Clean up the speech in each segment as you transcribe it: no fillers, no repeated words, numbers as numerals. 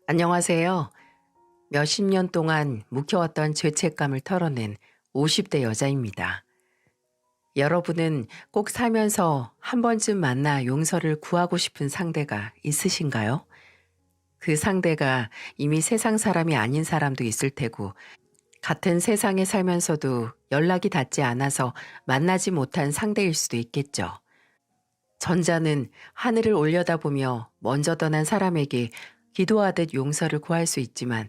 안녕하세요. 몇십 년 동안 묵혀왔던 죄책감을 털어낸 50대 여자입니다. 여러분은 꼭 살면서 한 번쯤 만나 용서를 구하고 싶은 상대가 있으신가요? 그 상대가 이미 세상 사람이 아닌 사람도 있을 테고, 같은 세상에 살면서도 연락이 닿지 않아서 만나지 못한 상대일 수도 있겠죠. 전자는 하늘을 올려다보며 먼저 떠난 사람에게 기도하듯 용서를 구할 수 있지만,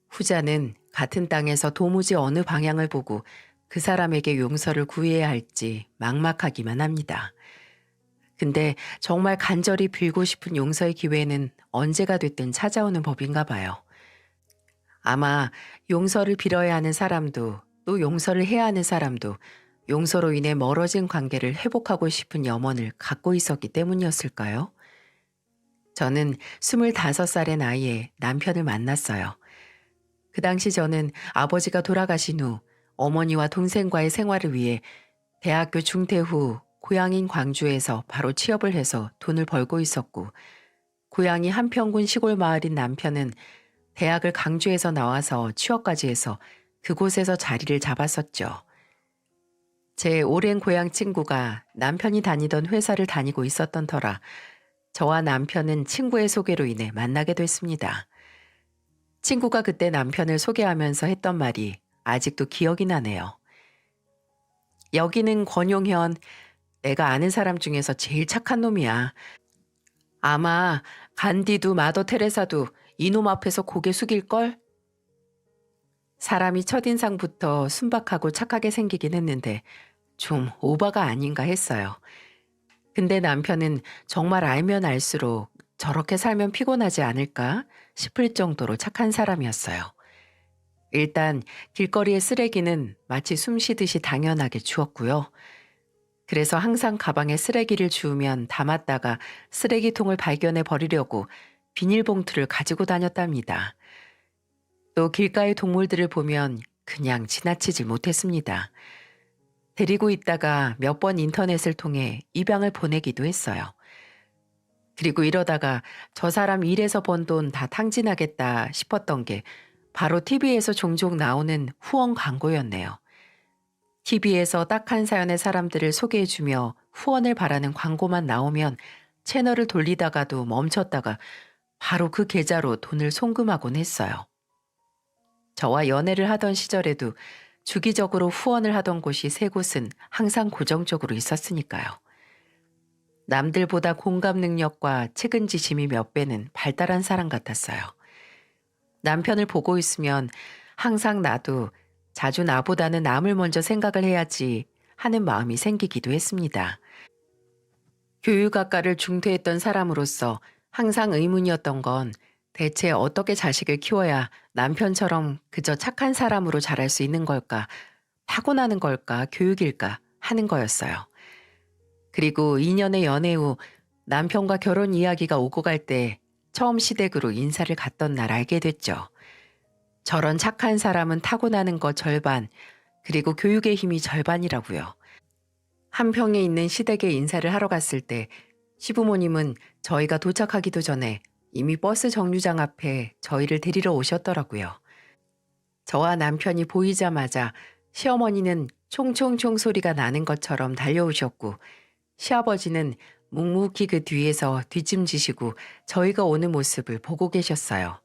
후자는 같은 땅에서 도무지 어느 방향을 보고 그 사람에게 용서를 구해야 할지 막막하기만 합니다. 근데 정말 간절히 빌고 싶은 용서의 기회는 언제가 됐든 찾아오는 법인가 봐요. 아마 용서를 빌어야 하는 사람도 또 용서를 해야 하는 사람도 용서로 인해 멀어진 관계를 회복하고 싶은 염원을 갖고 있었기 때문이었을까요? 저는 25살의 나이에 남편을 만났어요. 그 당시 저는 아버지가 돌아가신 후 어머니와 동생과의 생활을 위해 대학교 중퇴 후 고향인 광주에서 바로 취업을 해서 돈을 벌고 있었고, 고향이 한평군 시골 마을인 남편은 대학을 강주에서 나와서 취업까지 해서 그곳에서 자리를 잡았었죠. 제 오랜 고향 친구가 남편이 다니던 회사를 다니고 있었던 터라 저와 남편은 친구의 소개로 인해 만나게 됐습니다. 친구가 그때 남편을 소개하면서 했던 말이 아직도 기억이 나네요. 여기는 권용현, 내가 아는 사람 중에서 제일 착한 놈이야. 아마 간디도 마더 테레사도 이놈 앞에서 고개 숙일걸? 사람이 첫인상부터 순박하고 착하게 생기긴 했는데 좀 오바가 아닌가 했어요. 근데 남편은 정말 알면 알수록 저렇게 살면 피곤하지 않을까 싶을 정도로 착한 사람이었어요. 일단 길거리의 쓰레기는 마치 숨 쉬듯이 당연하게 주웠고요. 그래서 항상 가방에 쓰레기를 주우면 담았다가 쓰레기통을 발견해 버리려고 비닐봉투를 가지고 다녔답니다. 또 길가의 동물들을 보면 그냥 지나치질 못했습니다. 데리고 있다가 몇 번 인터넷을 통해 입양을 보내기도 했어요. 그리고 이러다가 저 사람 일해서 번 돈 다 탕진하겠다 싶었던 게 바로 TV에서 종종 나오는 후원 광고였네요. TV에서 딱 한 사연의 사람들을 소개해주며 후원을 바라는 광고만 나오면 채널을 돌리다가도 멈췄다가 바로 그 계좌로 돈을 송금하곤 했어요. 저와 연애를 하던 시절에도 주기적으로 후원을 하던 곳이 세 곳은 항상 고정적으로 있었으니까요. 남들보다 공감 능력과 측은지심이 몇 배는 발달한 사람 같았어요. 남편을 보고 있으면 항상 나도 자주 나보다는 남을 먼저 생각을 해야지 하는 마음이 생기기도 했습니다. 교육학과를 중퇴했던 사람으로서 항상 의문이었던 건 대체 어떻게 자식을 키워야 남편처럼 그저 착한 사람으로 자랄 수 있는 걸까, 타고나는 걸까, 교육일까 하는 거였어요. 그리고 2년의 연애 후 남편과 결혼 이야기가 오고 갈 때 처음 시댁으로 인사를 갔던 날 알게 됐죠. 저런 착한 사람은 타고나는 거 절반, 그리고 교육의 힘이 절반이라고요. 한평에 있는 시댁에 인사를 하러 갔을 때 시부모님은 저희가 도착하기도 전에 이미 버스 정류장 앞에 저희를 데리러 오셨더라고요. 저와 남편이 보이자마자 시어머니는 총총총 소리가 나는 것처럼 달려오셨고, 시아버지는 묵묵히 그 뒤에서 뒷짐지시고 저희가 오는 모습을 보고 계셨어요.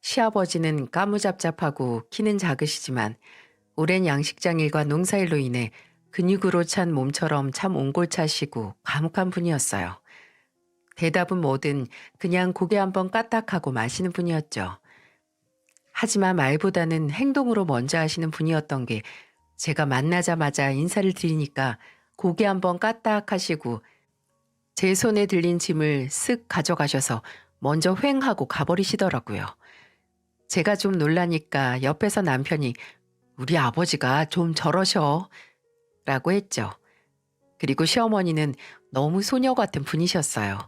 시아버지는 까무잡잡하고 키는 작으시지만 오랜 양식장 일과 농사일로 인해 근육으로 찬 몸처럼 참 옹골차시고 과묵한 분이었어요. 대답은 뭐든 그냥 고개 한번 까딱하고 마시는 분이었죠. 하지만 말보다는 행동으로 먼저 하시는 분이었던 게 제가 만나자마자 인사를 드리니까 고개 한번 까딱하시고 제 손에 들린 짐을 쓱 가져가셔서 먼저 휑하고 가버리시더라고요. 제가 좀 놀라니까 옆에서 남편이 우리 아버지가 좀 저러셔 라고 했죠. 그리고 시어머니는 너무 소녀 같은 분이셨어요.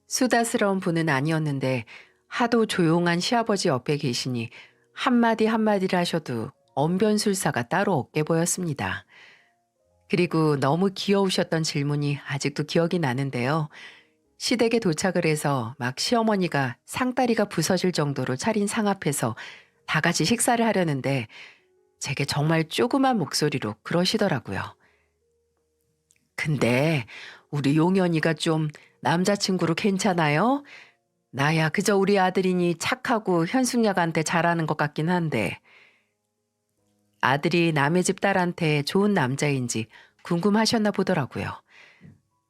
수다스러운 분은 아니었는데 하도 조용한 시아버지 옆에 계시니 한마디 한마디를 하셔도 언변술사가 따로 없게 보였습니다. 그리고 너무 귀여우셨던 질문이 아직도 기억이 나는데요. 시댁에 도착을 해서 막 시어머니가 상다리가 부서질 정도로 차린 상 앞에서 다 같이 식사를 하려는데 제게 정말 조그만 목소리로 그러시더라고요. 근데 우리 용연이가 좀 남자친구로 괜찮아요? 나야 그저 우리 아들이니 착하고 현숙약한테 잘하는 것 같긴 한데 아들이 남의 집 딸한테 좋은 남자인지 궁금하셨나 보더라고요.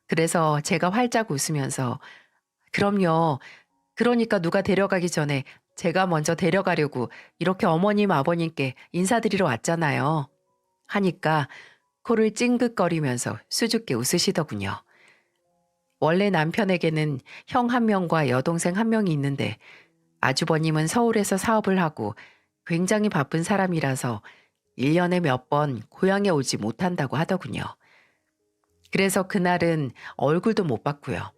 그래서 제가 활짝 웃으면서 그럼요. 그러니까 누가 데려가기 전에 제가 먼저 데려가려고 이렇게 어머님 아버님께 인사드리러 왔잖아요. 하니까 코를 찡긋거리면서 수줍게 웃으시더군요. 원래 남편에게는 형 한 명과 여동생 한 명이 있는데 아주버님은 서울에서 사업을 하고 굉장히 바쁜 사람이라서 1년에 몇 번 고향에 오지 못한다고 하더군요. 그래서 그날은 얼굴도 못 봤고요.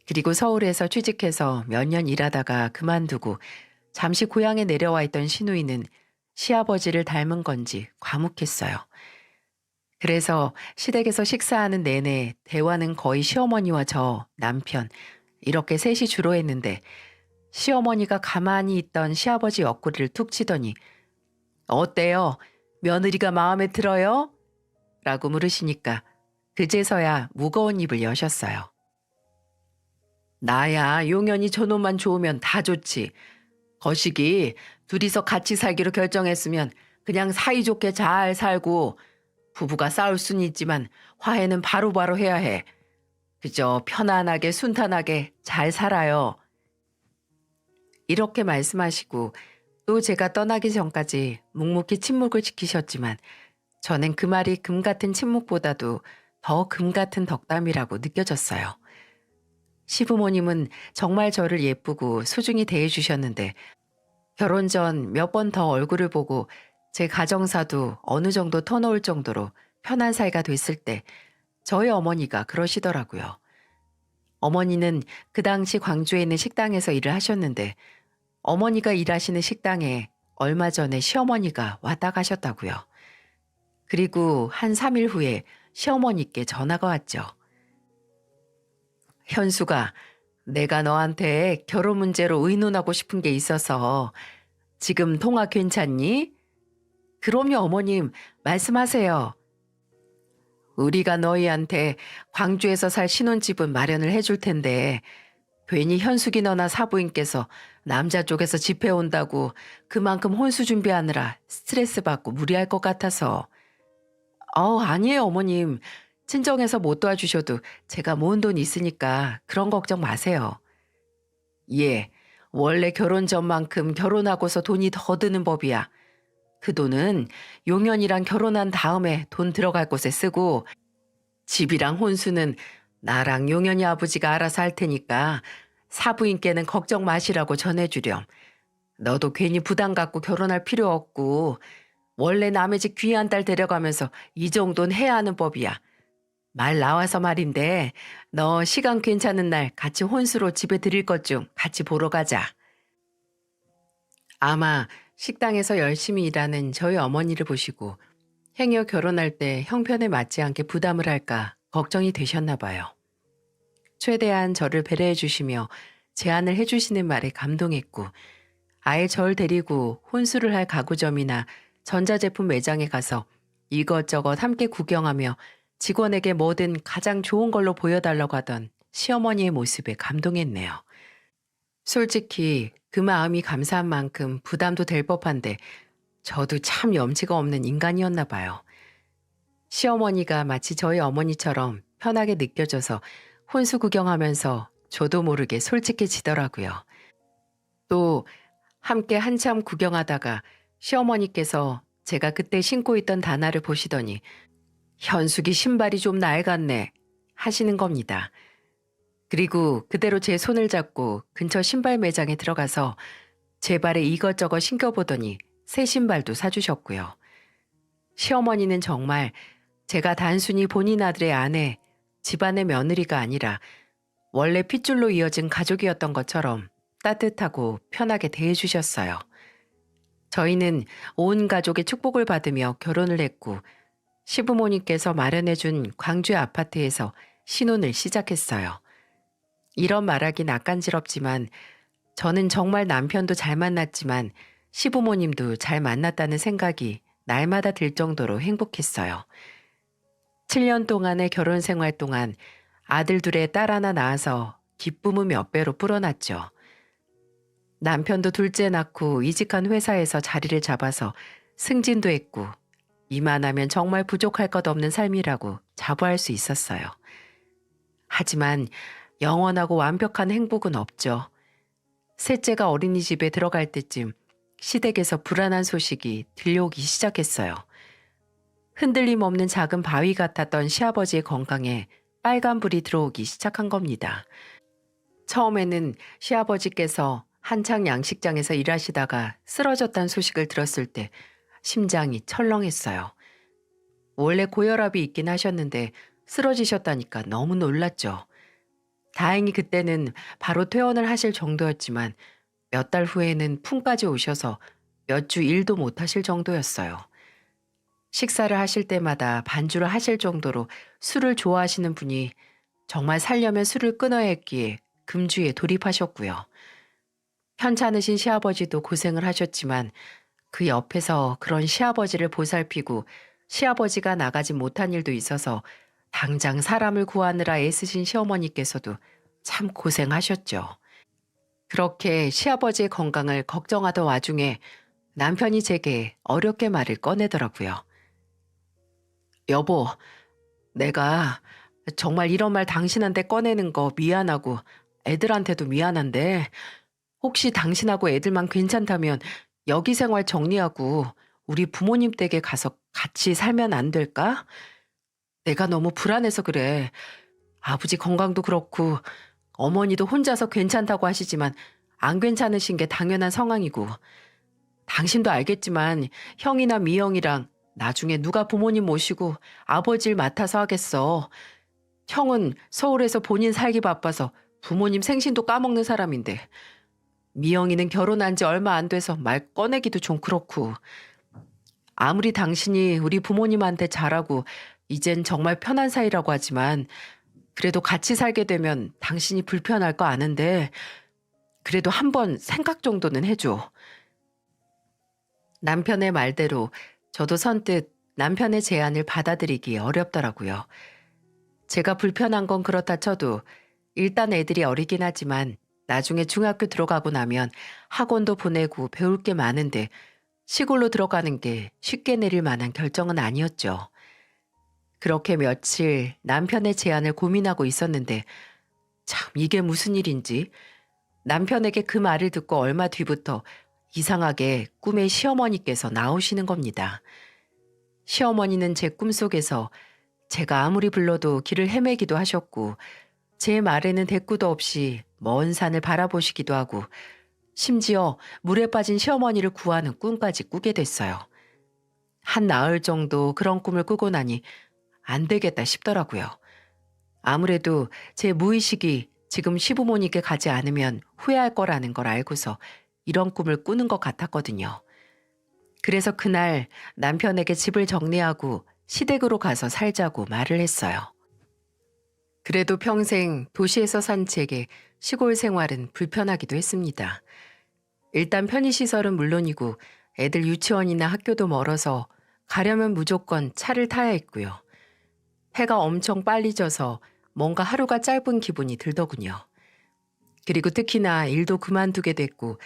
그리고 서울에서 취직해서 몇 년 일하다가 그만두고 잠시 고향에 내려와 있던 시누이는 시아버지를 닮은 건지 과묵했어요. 그래서 시댁에서 식사하는 내내 대화는 거의 시어머니와 저, 남편 이렇게 셋이 주로 했는데 시어머니가 가만히 있던 시아버지 옆구리를 툭 치더니 어때요? 며느리가 마음에 들어요? 라고 물으시니까 그제서야 무거운 입을 여셨어요. 나야 용연이 저놈만 좋으면 다 좋지. 거시기 둘이서 같이 살기로 결정했으면 그냥 사이좋게 잘 살고 부부가 싸울 순 있지만 화해는 바로바로 해야 해. 그저 편안하게 순탄하게 잘 살아요. 이렇게 말씀하시고 또 제가 떠나기 전까지 묵묵히 침묵을 지키셨지만 저는 그 말이 금 같은 침묵보다도 더 금 같은 덕담이라고 느껴졌어요. 시부모님은 정말 저를 예쁘고 소중히 대해주셨는데 결혼 전 몇 번 더 얼굴을 보고 제 가정사도 어느 정도 터놓을 정도로 편한 사이가 됐을 때 저희 어머니가 그러시더라고요. 어머니는 그 당시 광주에 있는 식당에서 일을 하셨는데 어머니가 일하시는 식당에 얼마 전에 시어머니가 왔다 가셨다고요. 그리고 한 3일 후에 시어머니께 전화가 왔죠. 현수가 내가 너한테 결혼 문제로 의논하고 싶은 게 있어서 지금 통화 괜찮니? 그럼요, 어머님. 말씀하세요. 우리가 너희한테 광주에서 살 신혼집은 마련을 해줄 텐데 괜히 현숙이 너나 사부인께서 남자 쪽에서 집회 온다고 그만큼 혼수 준비하느라 스트레스 받고 무리할 것 같아서. 아니에요, 어머님. 친정에서 못 도와주셔도 제가 모은 돈 있으니까 그런 걱정 마세요. 예, 원래 결혼 전만큼 결혼하고서 돈이 더 드는 법이야. 그 돈은 용연이랑 결혼한 다음에 돈 들어갈 곳에 쓰고 집이랑 혼수는 나랑 용연이 아버지가 알아서 할 테니까 사부인께는 걱정 마시라고 전해주렴. 너도 괜히 부담 갖고 결혼할 필요 없고 원래 남의 집 귀한 딸 데려가면서 이 정도는 해야 하는 법이야. 말 나와서 말인데 너 시간 괜찮은 날 같이 혼수로 집에 드릴 것 좀 같이 보러 가자. 아마 식당에서 열심히 일하는 저희 어머니를 보시고 행여 결혼할 때 형편에 맞지 않게 부담을 할까 걱정이 되셨나 봐요. 최대한 저를 배려해 주시며 제안을 해 주시는 말에 감동했고 아예 절 데리고 혼수를 할 가구점이나 전자제품 매장에 가서 이것저것 함께 구경하며 직원에게 뭐든 가장 좋은 걸로 보여달라고 하던 시어머니의 모습에 감동했네요. 솔직히 그 마음이 감사한 만큼 부담도 될 법한데 저도 참 염치가 없는 인간이었나 봐요. 시어머니가 마치 저희 어머니처럼 편하게 느껴져서 혼수 구경하면서 저도 모르게 솔직해지더라고요. 또 함께 한참 구경하다가 시어머니께서 제가 그때 신고 있던 단화를 보시더니 현숙이 신발이 좀 낡았네 하시는 겁니다. 그리고 그대로 제 손을 잡고 근처 신발 매장에 들어가서 제 발에 이것저것 신겨보더니 새 신발도 사주셨고요. 시어머니는 정말 제가 단순히 본인 아들의 아내, 집안의 며느리가 아니라 원래 핏줄로 이어진 가족이었던 것처럼 따뜻하고 편하게 대해주셨어요. 저희는 온 가족의 축복을 받으며 결혼을 했고 시부모님께서 마련해준 광주의 아파트에서 신혼을 시작했어요. 이런 말하기 낯간지럽지만 저는 정말 남편도 잘 만났지만 시부모님도 잘 만났다는 생각이 날마다 들 정도로 행복했어요. 7년 동안의 결혼 생활 동안 아들 둘에 딸 하나 낳아서 기쁨은 몇 배로 불어났죠. 남편도 둘째 낳고 이직한 회사에서 자리를 잡아서 승진도 했고 이만하면 정말 부족할 것 없는 삶이라고 자부할 수 있었어요. 하지만 영원하고 완벽한 행복은 없죠. 셋째가 어린이집에 들어갈 때쯤 시댁에서 불안한 소식이 들려오기 시작했어요. 흔들림 없는 작은 바위 같았던 시아버지의 건강에 빨간불이 들어오기 시작한 겁니다. 처음에는 시아버지께서 한창 양식장에서 일하시다가 쓰러졌다는 소식을 들었을 때 심장이 철렁했어요. 원래 고혈압이 있긴 하셨는데 쓰러지셨다니까 너무 놀랐죠. 다행히 그때는 바로 퇴원을 하실 정도였지만 몇 달 후에는 풍까지 오셔서 몇 주 일도 못 하실 정도였어요. 식사를 하실 때마다 반주를 하실 정도로 술을 좋아하시는 분이 정말 살려면 술을 끊어야 했기에 금주에 돌입하셨고요. 편찮으신 시아버지도 고생을 하셨지만 그 옆에서 그런 시아버지를 보살피고 시아버지가 나가지 못한 일도 있어서 당장 사람을 구하느라 애쓰신 시어머니께서도 참 고생하셨죠. 그렇게 시아버지의 건강을 걱정하던 와중에 남편이 제게 어렵게 말을 꺼내더라고요. 여보, 내가 정말 이런 말 당신한테 꺼내는 거 미안하고 애들한테도 미안한데 혹시 당신하고 애들만 괜찮다면 여기 생활 정리하고 우리 부모님 댁에 가서 같이 살면 안 될까? 내가 너무 불안해서 그래. 아버지 건강도 그렇고 어머니도 혼자서 괜찮다고 하시지만 안 괜찮으신 게 당연한 상황이고 당신도 알겠지만 형이나 미영이랑 나중에 누가 부모님 모시고 아버지를 맡아서 하겠어. 형은 서울에서 본인 살기 바빠서 부모님 생신도 까먹는 사람인데 미영이는 결혼한 지 얼마 안 돼서 말 꺼내기도 좀 그렇고 아무리 당신이 우리 부모님한테 잘하고 이젠 정말 편한 사이라고 하지만 그래도 같이 살게 되면 당신이 불편할 거 아는데 그래도 한번 생각 정도는 해줘. 남편의 말대로 저도 선뜻 남편의 제안을 받아들이기 어렵더라고요. 제가 불편한 건 그렇다 쳐도 일단 애들이 어리긴 하지만 나중에 중학교 들어가고 나면 학원도 보내고 배울 게 많은데 시골로 들어가는 게 쉽게 내릴 만한 결정은 아니었죠. 그렇게 며칠 남편의 제안을 고민하고 있었는데 참 이게 무슨 일인지 남편에게 그 말을 듣고 얼마 뒤부터 이상하게 꿈에 시어머니께서 나오시는 겁니다. 시어머니는 제 꿈속에서 제가 아무리 불러도 길을 헤매기도 하셨고 제 말에는 대꾸도 없이 먼 산을 바라보시기도 하고 심지어 물에 빠진 시어머니를 구하는 꿈까지 꾸게 됐어요. 한 나흘 정도 그런 꿈을 꾸고 나니 안 되겠다 싶더라고요. 아무래도 제 무의식이 지금 시부모님께 가지 않으면 후회할 거라는 걸 알고서 이런 꿈을 꾸는 것 같았거든요. 그래서 그날 남편에게 집을 정리하고 시댁으로 가서 살자고 말을 했어요. 그래도 평생 도시에서 산 제게 시골 생활은 불편하기도 했습니다. 일단 편의시설은 물론이고 애들 유치원이나 학교도 멀어서 가려면 무조건 차를 타야 했고요. 해가 엄청 빨리 져서 뭔가 하루가 짧은 기분이 들더군요. 그리고 특히나 일도 그만두게 됐고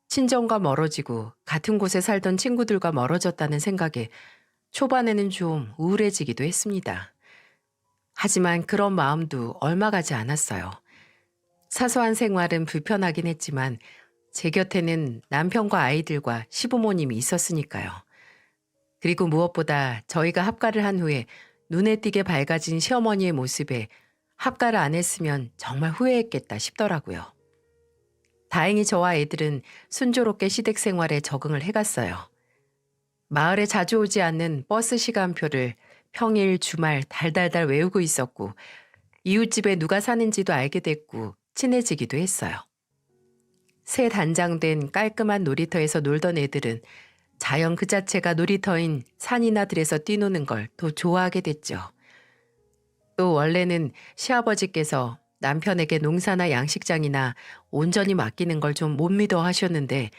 친정과 멀어지고 같은 곳에 살던 친구들과 멀어졌다는 생각에 초반에는 좀 우울해지기도 했습니다. 하지만 그런 마음도 얼마 가지 않았어요. 사소한 생활은 불편하긴 했지만 제 곁에는 남편과 아이들과 시부모님이 있었으니까요. 그리고 무엇보다 저희가 합가를 한 후에 눈에 띄게 밝아진 시어머니의 모습에 합가를 안 했으면 정말 후회했겠다 싶더라고요. 다행히 저와 애들은 순조롭게 시댁 생활에 적응을 해갔어요. 마을에 자주 오지 않는 버스 시간표를 평일, 주말 달달달 외우고 있었고 이웃집에 누가 사는지도 알게 됐고 친해지기도 했어요. 새 단장된 깔끔한 놀이터에서 놀던 애들은 자연 그 자체가 놀이터인 산이나 들에서 뛰노는 걸 더 좋아하게 됐죠. 또 원래는 시아버지께서 남편에게 농사나 양식장이나 온전히 맡기는 걸 좀 못 믿어 하셨는데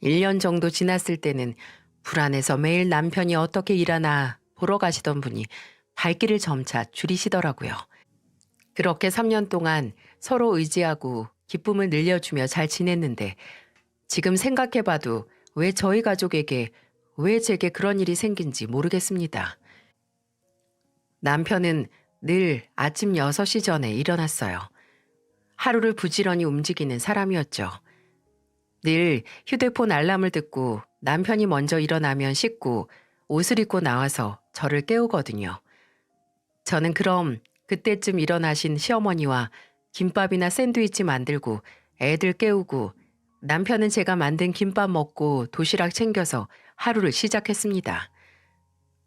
1년 정도 지났을 때는 불안해서 매일 남편이 어떻게 일하나 보러 가시던 분이 발길을 점차 줄이시더라고요. 그렇게 3년 동안 서로 의지하고 기쁨을 늘려주며 잘 지냈는데 지금 생각해봐도 왜 저희 가족에게 왜 제게 그런 일이 생긴지 모르겠습니다. 남편은 늘 아침 6시 전에 일어났어요. 하루를 부지런히 움직이는 사람이었죠. 늘 휴대폰 알람을 듣고 남편이 먼저 일어나면 씻고 옷을 입고 나와서 저를 깨우거든요. 저는 그럼 그때쯤 일어나신 시어머니와 김밥이나 샌드위치 만들고 애들 깨우고 남편은 제가 만든 김밥 먹고 도시락 챙겨서 하루를 시작했습니다.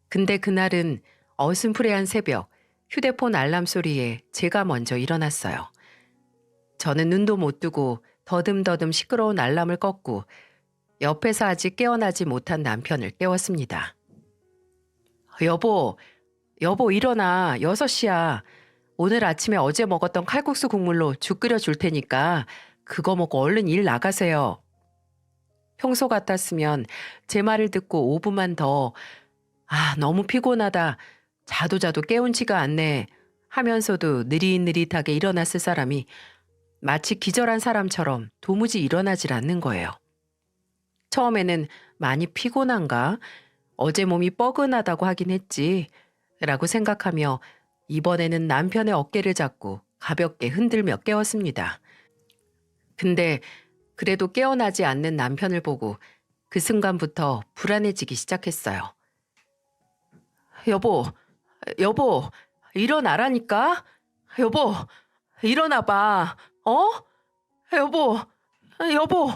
근데 그날은 어슴푸레한 새벽 휴대폰 알람 소리에 제가 먼저 일어났어요. 저는 눈도 못 뜨고 더듬더듬 시끄러운 알람을 껐고 옆에서 아직 깨어나지 못한 남편을 깨웠습니다. 여보 일어나 6시야. 오늘 아침에 어제 먹었던 칼국수 국물로 죽 끓여줄 테니까 그거 먹고 얼른 일 나가세요. 평소 같았으면 제 말을 듣고 5분만 더 너무 피곤하다. 자도 깨운지가 않네 하면서도 느릿느릿하게 일어났을 사람이 마치 기절한 사람처럼 도무지 일어나질 않는 거예요. 처음에는 많이 피곤한가? 어제 몸이 뻐근하다고 하긴 했지 라고 생각하며 이번에는 남편의 어깨를 잡고 가볍게 흔들며 깨웠습니다. 근데 그래도 깨어나지 않는 남편을 보고 그 순간부터 불안해지기 시작했어요. 여보, 일어나라니까? 여보, 일어나봐. 여보.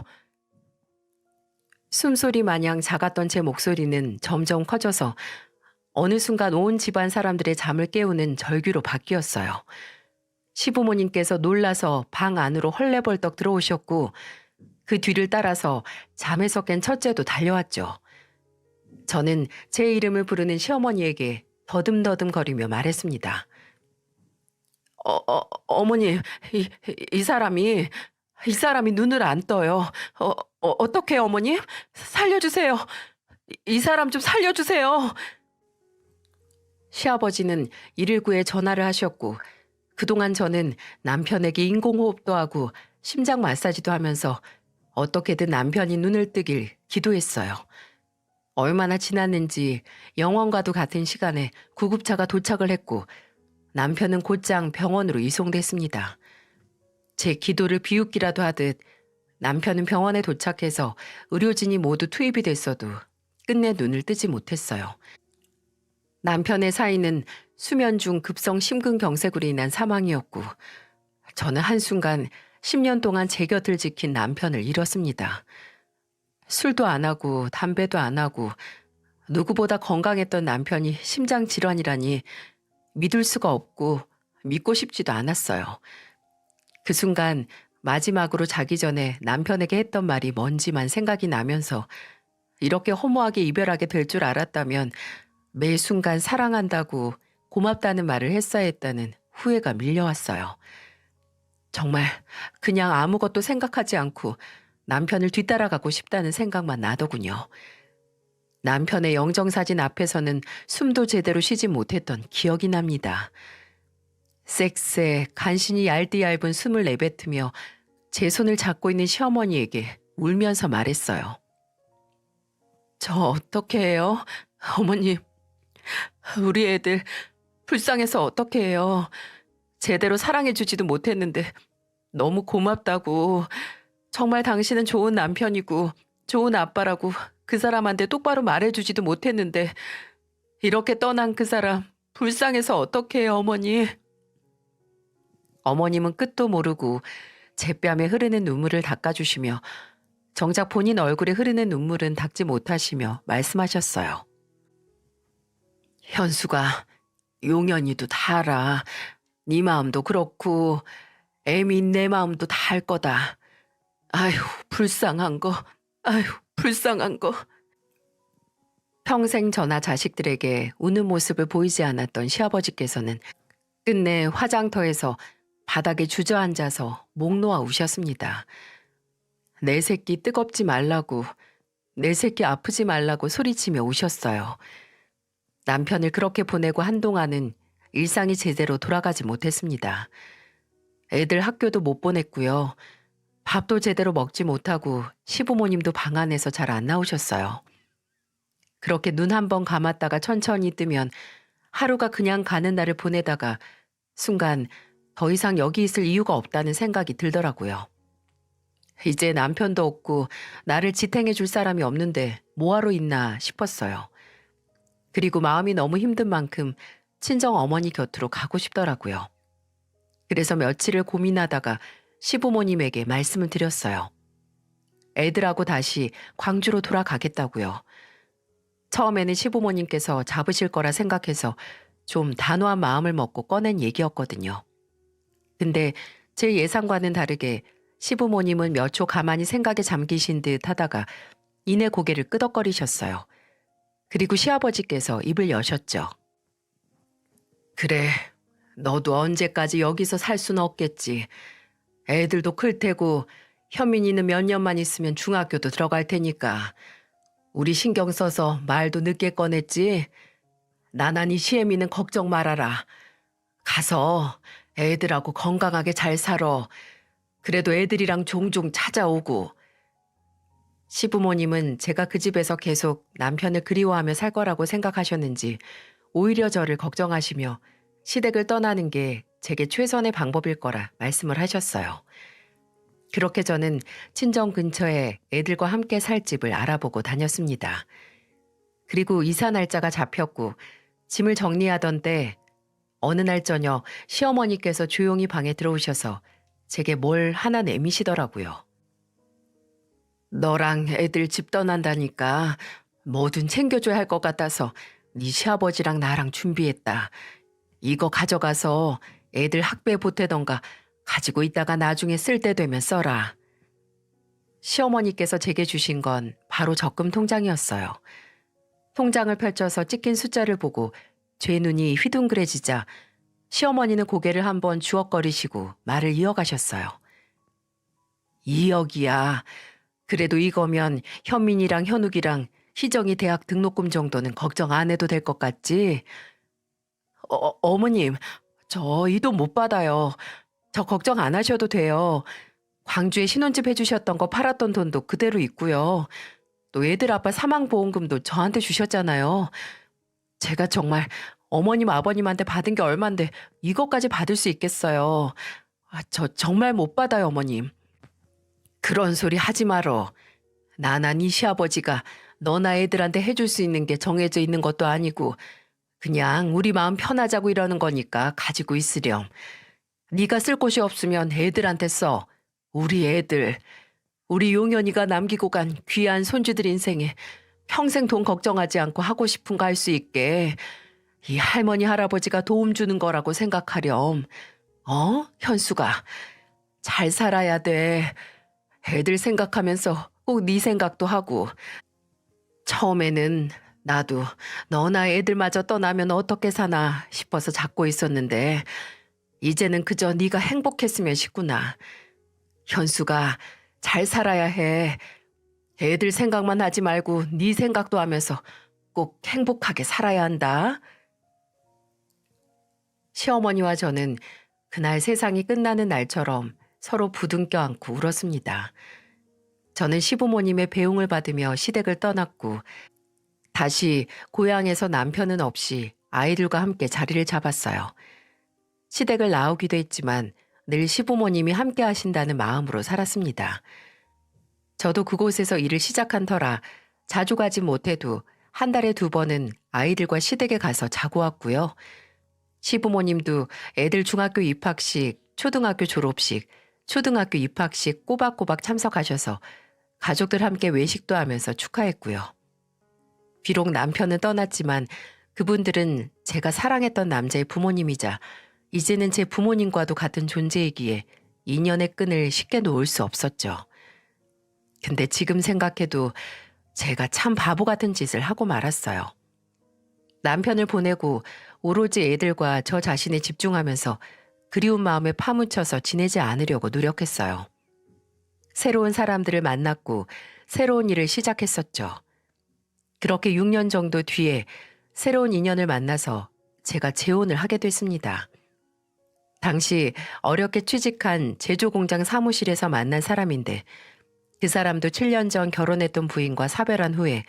숨소리 마냥 작았던 제 목소리는 점점 커져서 어느 순간 온 집안 사람들의 잠을 깨우는 절규로 바뀌었어요. 시부모님께서 놀라서 방 안으로 헐레벌떡 들어오셨고 그 뒤를 따라서 잠에서 깬 첫째도 달려왔죠. 저는 제 이름을 부르는 시어머니에게 더듬더듬거리며 말했습니다. 어머니, 이 사람이 눈을 안 떠요. 어떡해 어머니? 살려주세요. 이 사람 좀 살려주세요. 시아버지는 119에 전화를 하셨고 그동안 저는 남편에게 인공호흡도 하고 심장 마사지도 하면서 어떻게든 남편이 눈을 뜨길 기도했어요. 얼마나 지났는지 영원과도 같은 시간에 구급차가 도착을 했고 남편은 곧장 병원으로 이송됐습니다. 제 기도를 비웃기라도 하듯 남편은 병원에 도착해서 의료진이 모두 투입이 됐어도 끝내 눈을 뜨지 못했어요. 남편의 사인은 수면 중 급성 심근경색으로 인한 사망이었고 저는 한순간 10년 동안 제 곁을 지킨 남편을 잃었습니다. 술도 안 하고 담배도 안 하고 누구보다 건강했던 남편이 심장질환이라니 믿을 수가 없고 믿고 싶지도 않았어요. 그 순간 마지막으로 자기 전에 남편에게 했던 말이 뭔지만 생각이 나면서 이렇게 허무하게 이별하게 될 줄 알았다면 매 순간 사랑한다고 고맙다는 말을 했어야 했다는 후회가 밀려왔어요. 정말 그냥 아무것도 생각하지 않고 남편을 뒤따라가고 싶다는 생각만 나더군요. 남편의 영정사진 앞에서는 숨도 제대로 쉬지 못했던 기억이 납니다. 섹스에 간신히 얇디 얇은 숨을 내뱉으며 제 손을 잡고 있는 시어머니에게 울면서 말했어요. 저 어떻게 해요? 어머님, 우리 애들 불쌍해서 어떻게 해요? 제대로 사랑해주지도 못했는데 너무 고맙다고. 정말 당신은 좋은 남편이고 좋은 아빠라고 그 사람한테 똑바로 말해주지도 못했는데 이렇게 떠난 그 사람 불쌍해서 어떻게 해요, 어머니? 어머님은 끝도 모르고 제 뺨에 흐르는 눈물을 닦아주시며 정작 본인 얼굴에 흐르는 눈물은 닦지 못하시며 말씀하셨어요. 현수가 용연이도 다 알아. 네 마음도 그렇고 애미인 내 마음도 다 알 거다. 아휴 불쌍한 거. 평생 저나 자식들에게 우는 모습을 보이지 않았던 시아버지께서는 끝내 화장터에서 바닥에 주저앉아서 목 놓아 우셨습니다. 내 새끼 뜨겁지 말라고, 내 새끼 아프지 말라고 소리치며 우셨어요. 남편을 그렇게 보내고 한동안은 일상이 제대로 돌아가지 못했습니다. 애들 학교도 못 보냈고요. 밥도 제대로 먹지 못하고 시부모님도 방 안에서 잘 안 나오셨어요. 그렇게 눈 한 번 감았다가 천천히 뜨면 하루가 그냥 가는 날을 보내다가 순간 더 이상 여기 있을 이유가 없다는 생각이 들더라고요. 이제 남편도 없고 나를 지탱해 줄 사람이 없는데 뭐하러 있나 싶었어요. 그리고 마음이 너무 힘든 만큼 친정 어머니 곁으로 가고 싶더라고요. 그래서 며칠을 고민하다가 시부모님에게 말씀을 드렸어요. 애들하고 다시 광주로 돌아가겠다고요. 처음에는 시부모님께서 잡으실 거라 생각해서 좀 단호한 마음을 먹고 꺼낸 얘기였거든요. 근데 제 예상과는 다르게 시부모님은 몇 초 가만히 생각에 잠기신 듯 하다가 이내 고개를 끄덕거리셨어요. 그리고 시아버지께서 입을 여셨죠. 그래, 너도 언제까지 여기서 살 수는 없겠지. 애들도 클 테고 현민이는 몇 년만 있으면 중학교도 들어갈 테니까 우리 신경 써서 말도 늦게 꺼냈지. 나나니 시애미는 걱정 말아라. 가서 애들하고 건강하게 잘 살아. 그래도 애들이랑 종종 찾아오고. 시부모님은 제가 그 집에서 계속 남편을 그리워하며 살 거라고 생각하셨는지 오히려 저를 걱정하시며 시댁을 떠나는 게 제게 최선의 방법일 거라 말씀을 하셨어요. 그렇게 저는 친정 근처에 애들과 함께 살 집을 알아보고 다녔습니다. 그리고 이사 날짜가 잡혔고 짐을 정리하던 때 어느 날 저녁 시어머니께서 조용히 방에 들어오셔서 제게 뭘 하나 내미시더라고요. 너랑 애들 집 떠난다니까 뭐든 챙겨줘야 할 것 같아서 네 시아버지랑 나랑 준비했다. 이거 가져가서 애들 학비에 보태던가 가지고 있다가 나중에 쓸 때 되면 써라. 시어머니께서 제게 주신 건 바로 적금 통장이었어요. 통장을 펼쳐서 찍힌 숫자를 보고 제 눈이 휘둥그레지자 시어머니는 고개를 한번 주걱거리시고 말을 이어가셨어요. 2억이야. 그래도 이거면 현민이랑 현욱이랑 희정이 대학 등록금 정도는 걱정 안 해도 될 것 같지? 어머님, 저 이 돈 못 받아요. 저 걱정 안 하셔도 돼요. 광주에 신혼집 해주셨던 거 팔았던 돈도 그대로 있고요. 또 애들 아빠 사망보험금도 저한테 주셨잖아요. 제가 정말 어머님 아버님한테 받은 게 얼만데 이것까지 받을 수 있겠어요. 저 정말 못 받아요, 어머님. 그런 소리 하지 말어. 나나 네 시아버지가 너나 애들한테 해줄 수 있는 게 정해져 있는 것도 아니고 그냥 우리 마음 편하자고 이러는 거니까 가지고 있으렴. 네가 쓸 곳이 없으면 애들한테 써. 우리 애들. 우리 용현이가 남기고 간 귀한 손주들 인생에 평생 돈 걱정하지 않고 하고 싶은 거 할 수 있게 이 할머니 할아버지가 도움 주는 거라고 생각하렴. 현수가 잘 살아야 돼. 애들 생각하면서 꼭 네 생각도 하고. 처음에는 나도 너나 애들마저 떠나면 어떻게 사나 싶어서 잡고 있었는데 이제는 그저 네가 행복했으면 싶구나. 현수가 잘 살아야 해. 애들 생각만 하지 말고 네 생각도 하면서 꼭 행복하게 살아야 한다. 시어머니와 저는 그날 세상이 끝나는 날처럼 서로 부둥켜 안고 울었습니다. 저는 시부모님의 배웅을 받으며 시댁을 떠났고 다시 고향에서 남편은 없이 아이들과 함께 자리를 잡았어요. 시댁을 나오기도 했지만 늘 시부모님이 함께 하신다는 마음으로 살았습니다. 저도 그곳에서 일을 시작한 터라 자주 가지 못해도 한 달에 2번은 아이들과 시댁에 가서 자고 왔고요. 시부모님도 애들 중학교 입학식, 초등학교 졸업식, 초등학교 입학식 꼬박꼬박 참석하셔서 가족들 함께 외식도 하면서 축하했고요. 비록 남편은 떠났지만 그분들은 제가 사랑했던 남자의 부모님이자 이제는 제 부모님과도 같은 존재이기에 인연의 끈을 쉽게 놓을 수 없었죠. 근데 지금 생각해도 제가 참 바보 같은 짓을 하고 말았어요. 남편을 보내고 오로지 애들과 저 자신에 집중하면서 그리운 마음에 파묻혀서 지내지 않으려고 노력했어요. 새로운 사람들을 만났고 새로운 일을 시작했었죠. 그렇게 6년 정도 뒤에 새로운 인연을 만나서 제가 재혼을 하게 됐습니다. 당시 어렵게 취직한 제조공장 사무실에서 만난 사람인데 그 사람도 7년 전 결혼했던 부인과 사별한 후에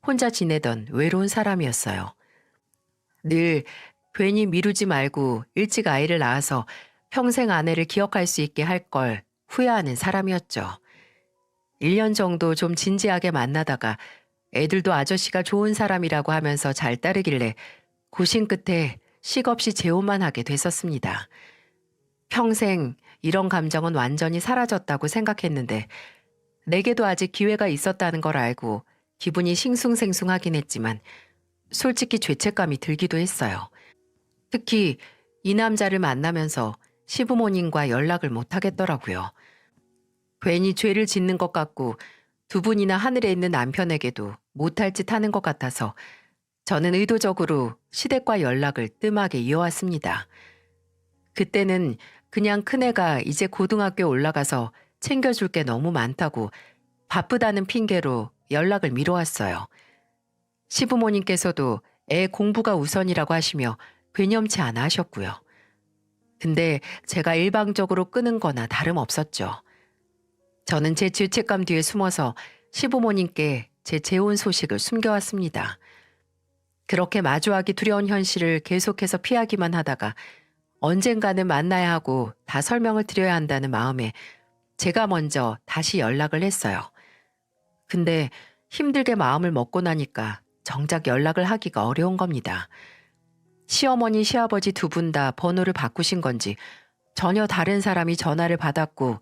혼자 지내던 외로운 사람이었어요. 늘 괜히 미루지 말고 일찍 아이를 낳아서 평생 아내를 기억할 수 있게 할 걸 후회하는 사람이었죠. 1년 정도 좀 진지하게 만나다가 애들도 아저씨가 좋은 사람이라고 하면서 잘 따르길래 고심 끝에 식없이 재혼만 하게 됐었습니다. 평생 이런 감정은 완전히 사라졌다고 생각했는데 내게도 아직 기회가 있었다는 걸 알고 기분이 싱숭생숭하긴 했지만 솔직히 죄책감이 들기도 했어요. 특히 이 남자를 만나면서 시부모님과 연락을 못 하겠더라고요. 괜히 죄를 짓는 것 같고 두 분이나 하늘에 있는 남편에게도 못할 짓 하는 것 같아서 저는 의도적으로 시댁과 연락을 뜸하게 이어왔습니다. 그때는 그냥 큰애가 이제 고등학교에 올라가서 챙겨줄 게 너무 많다고 바쁘다는 핑계로 연락을 미뤄왔어요. 시부모님께서도 애 공부가 우선이라고 하시며 괴념치 않아 하셨고요. 근데 제가 일방적으로 끄는 거나 다름없었죠. 저는 제 죄책감 뒤에 숨어서 시부모님께 제 재혼 소식을 숨겨왔습니다. 그렇게 마주하기 두려운 현실을 계속해서 피하기만 하다가 언젠가는 만나야 하고 다 설명을 드려야 한다는 마음에 제가 먼저 다시 연락을 했어요. 근데 힘들게 마음을 먹고 나니까 정작 연락을 하기가 어려운 겁니다. 시어머니, 시아버지 두 분 다 번호를 바꾸신 건지 전혀 다른 사람이 전화를 받았고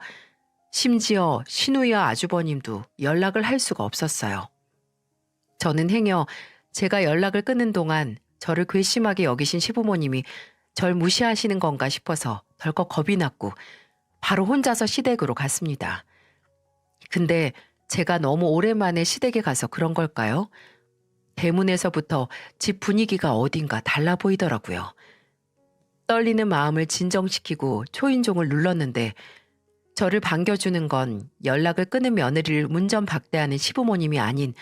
심지어 시누이와 아주버님도 연락을 할 수가 없었어요. 저는 행여 제가 연락을 끊는 동안 저를 괘씸하게 여기신 시부모님이 절 무시하시는 건가 싶어서 덜컥 겁이 났고 바로 혼자서 시댁으로 갔습니다. 근데 제가 너무 오랜만에 시댁에 가서 그런 걸까요? 대문에서부터 집 분위기가 어딘가 달라 보이더라고요. 떨리는 마음을 진정시키고 초인종을 눌렀는데 저를 반겨주는 건 연락을 끊은 며느리를 문전박대하는 시부모님이 아닌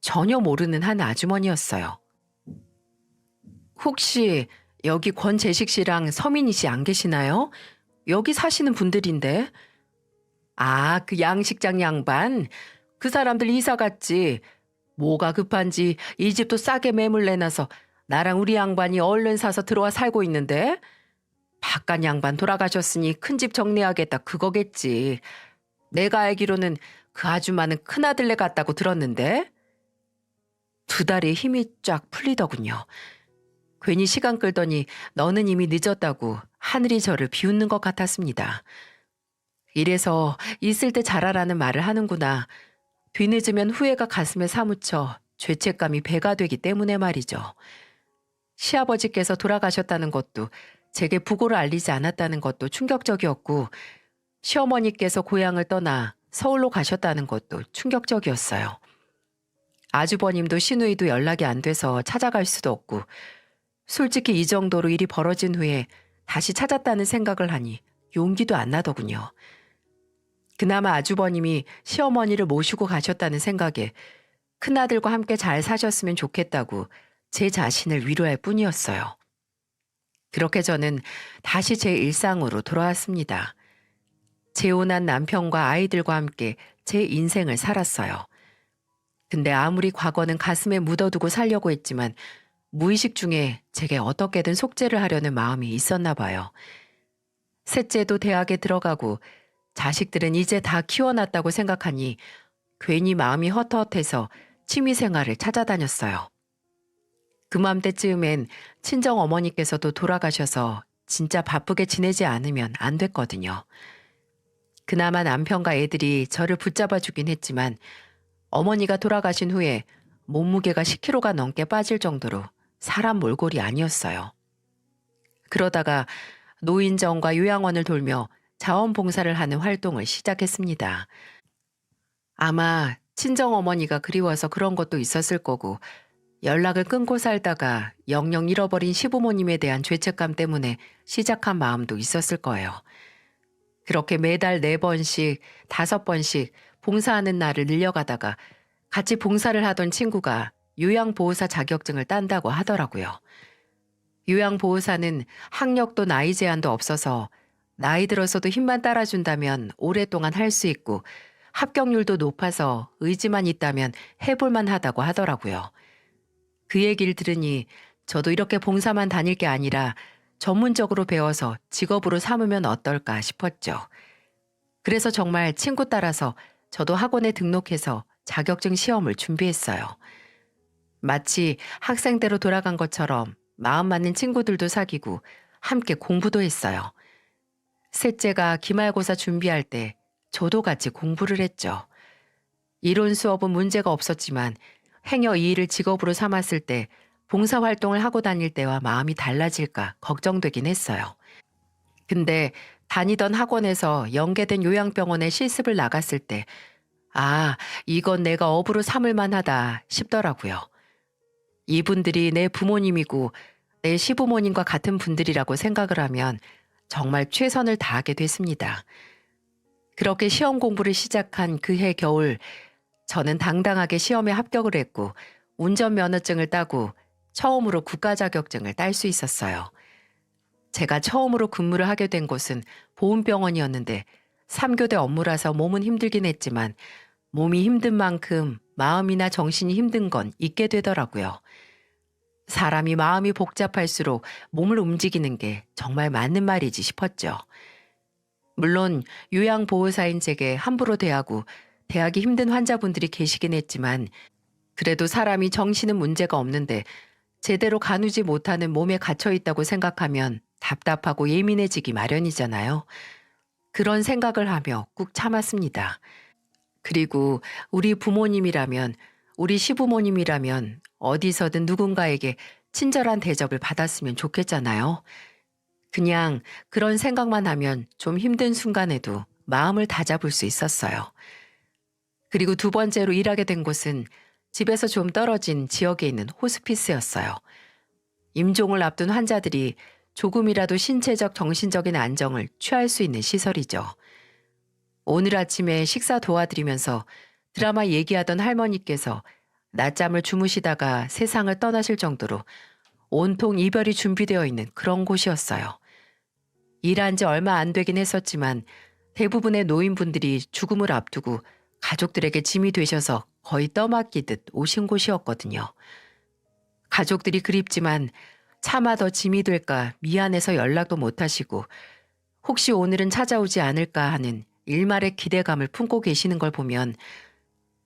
전혀 모르는 한 아주머니였어요. 혹시 여기 권재식 씨랑 서민희 씨 안 계시나요? 여기 사시는 분들인데. 아, 그 양식장 양반. 그 사람들 이사 갔지. 뭐가 급한지 이 집도 싸게 매물 내놔서 나랑 우리 양반이 얼른 사서 들어와 살고 있는데. 바깥 양반 돌아가셨으니 큰 집 정리하겠다 그거겠지. 내가 알기로는 그 아줌마는 큰아들네 같다고 들었는데. 두 다리에 힘이 쫙 풀리더군요. 괜히 시간 끌더니 너는 이미 늦었다고 하늘이 저를 비웃는 것 같았습니다. 이래서 있을 때 잘하라는 말을 하는구나. 뒤늦으면 후회가 가슴에 사무쳐 죄책감이 배가 되기 때문에 말이죠. 시아버지께서 돌아가셨다는 것도 제게 부고를 알리지 않았다는 것도 충격적이었고 시어머니께서 고향을 떠나 서울로 가셨다는 것도 충격적이었어요. 아주버님도 시누이도 연락이 안 돼서 찾아갈 수도 없고 솔직히 이 정도로 일이 벌어진 후에 다시 찾았다는 생각을 하니 용기도 안 나더군요. 그나마 아주버님이 시어머니를 모시고 가셨다는 생각에 큰아들과 함께 잘 사셨으면 좋겠다고 제 자신을 위로할 뿐이었어요. 그렇게 저는 다시 제 일상으로 돌아왔습니다. 재혼한 남편과 아이들과 함께 제 인생을 살았어요. 근데 아무리 과거는 가슴에 묻어두고 살려고 했지만 무의식 중에 제게 어떻게든 속죄를 하려는 마음이 있었나 봐요. 셋째도 대학에 들어가고 자식들은 이제 다 키워놨다고 생각하니 괜히 마음이 헛헛해서 취미생활을 찾아다녔어요. 그맘때쯤엔 친정 어머니께서도 돌아가셔서 진짜 바쁘게 지내지 않으면 안 됐거든요. 그나마 남편과 애들이 저를 붙잡아주긴 했지만 어머니가 돌아가신 후에 몸무게가 10kg가 넘게 빠질 정도로 사람 몰골이 아니었어요. 그러다가 노인정과 요양원을 돌며 자원봉사를 하는 활동을 시작했습니다. 아마 친정어머니가 그리워서 그런 것도 있었을 거고 연락을 끊고 살다가 영영 잃어버린 시부모님에 대한 죄책감 때문에 시작한 마음도 있었을 거예요. 그렇게 매달 4번씩, 5번씩 봉사하는 날을 늘려가다가 같이 봉사를 하던 친구가 요양보호사 자격증을 딴다고 하더라고요. 요양보호사는 학력도 나이 제한도 없어서 나이 들어서도 힘만 따라준다면 오랫동안 할 수 있고 합격률도 높아서 의지만 있다면 해볼만 하다고 하더라고요. 그 얘기를 들으니 저도 이렇게 봉사만 다닐 게 아니라 전문적으로 배워서 직업으로 삼으면 어떨까 싶었죠. 그래서 정말 친구 따라서 저도 학원에 등록해서 자격증 시험을 준비했어요. 마치 학생 때로 돌아간 것처럼 마음 맞는 친구들도 사귀고 함께 공부도 했어요. 셋째가 기말고사 준비할 때 저도 같이 공부를 했죠. 이론 수업은 문제가 없었지만 행여 이 일을 직업으로 삼았을 때 봉사활동을 하고 다닐 때와 마음이 달라질까 걱정되긴 했어요. 근데 다니던 학원에서 연계된 요양병원에 실습을 나갔을 때 아, 이건 내가 업으로 삼을 만하다 싶더라고요. 이분들이 내 부모님이고 내 시부모님과 같은 분들이라고 생각을 하면 정말 최선을 다하게 됐습니다. 그렇게 시험 공부를 시작한 그해 겨울 저는 당당하게 시험에 합격을 했고 운전면허증을 따고 처음으로 국가 자격증을 딸 수 있었어요. 제가 처음으로 근무를 하게 된 곳은 보훈병원이었는데 3교대 업무라서 몸은 힘들긴 했지만 몸이 힘든 만큼 마음이나 정신이 힘든 건 있게 되더라고요. 사람이 마음이 복잡할수록 몸을 움직이는 게 정말 맞는 말이지 싶었죠. 물론 요양보호사인 제게 함부로 대하고 대하기 힘든 환자분들이 계시긴 했지만 그래도 사람이 정신은 문제가 없는데 제대로 가누지 못하는 몸에 갇혀 있다고 생각하면 답답하고 예민해지기 마련이잖아요. 그런 생각을 하며 꾹 참았습니다. 그리고 우리 부모님이라면, 우리 시부모님이라면 어디서든 누군가에게 친절한 대접을 받았으면 좋겠잖아요. 그냥 그런 생각만 하면 좀 힘든 순간에도 마음을 다잡을 수 있었어요. 그리고 두 번째로 일하게 된 곳은 집에서 좀 떨어진 지역에 있는 호스피스였어요. 임종을 앞둔 환자들이 조금이라도 신체적, 정신적인 안정을 취할 수 있는 시설이죠. 오늘 아침에 식사 도와드리면서 드라마 얘기하던 할머니께서 낮잠을 주무시다가 세상을 떠나실 정도로 온통 이별이 준비되어 있는 그런 곳이었어요. 일한 지 얼마 안 되긴 했었지만 대부분의 노인분들이 죽음을 앞두고 가족들에게 짐이 되셔서 거의 떠맡기듯 오신 곳이었거든요. 가족들이 그립지만 차마 더 짐이 될까 미안해서 연락도 못 하시고 혹시 오늘은 찾아오지 않을까 하는 일말의 기대감을 품고 계시는 걸 보면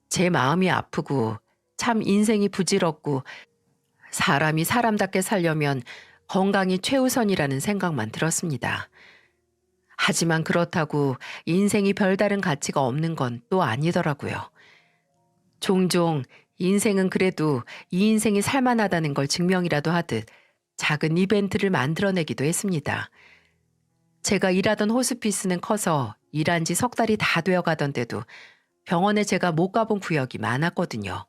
제 마음이 아프고 참 인생이 부질없고 사람이 사람답게 살려면 건강이 최우선이라는 생각만 들었습니다. 하지만 그렇다고 인생이 별다른 가치가 없는 건 또 아니더라고요. 종종 인생은 그래도 이 인생이 살만하다는 걸 증명이라도 하듯 작은 이벤트를 만들어내기도 했습니다. 제가 일하던 호스피스는 커서 일한 지 3달이 다 되어 가던데도 병원에 제가 못 가본 구역이 많았거든요.